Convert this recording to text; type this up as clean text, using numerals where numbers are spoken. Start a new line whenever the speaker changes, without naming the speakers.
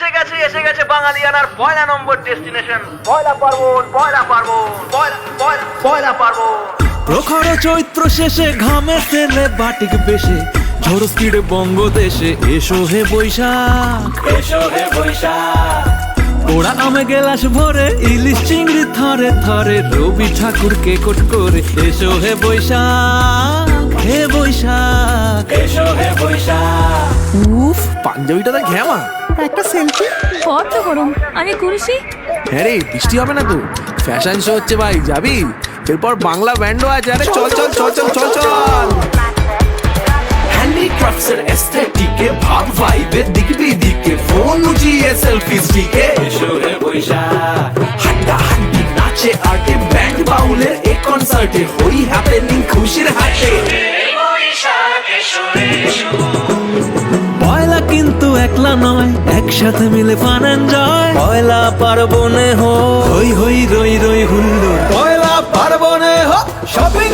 এসে গেছে বাঙালিয়ানার পয়লা নম্বর ডেস্টিনেশন পয়লা পার্বণ পয়লা পার্বণ।
প্রখর চৈত্র শেষে ঘামে ফেলে বাটিক বেশে ঝড় স্পিডে বঙ্গদেশে এসো হে বৈশাখ ওরা আমে গেলাস ভরে ইলিশ চিংড়ি থরে থরে রবি ঠাকুরকে কোট করে এসো হে বৈশাখ উফ পাঞ্জাবিটা তো ঘ্যামা
একটা সেলফি।
কত গরম, আমি কুরুষি।
হ্যাঁ রে বৃষ্টি হবে না তো, ফ্যাশন শো হচ্ছে ভাই, যাবি? এরপর বাংলা ব্যান্ডও আছে, আরে চল চল চল চল চল চল। হ্যান্ডিক্রাফটস এর এস্থেটিকে ভাব ভাইবে দিকবি দিকে ফোন উঠিয়ে সেলফি স্টিকে এসো হে বৈশাখ হাড্ডা হাড্ডি নাচে আর্টে ব্যান্ড বাউলের এই কনসার্টে হই হ্যাপেনিং খুশির হাটে পয়লা কিন্তু একলা নয়, একসাথে মিলে ফান এনজয় পয়লা পার্বণে হই হই রই রই হুল্লোড় পয়লা পার্বণে শপিং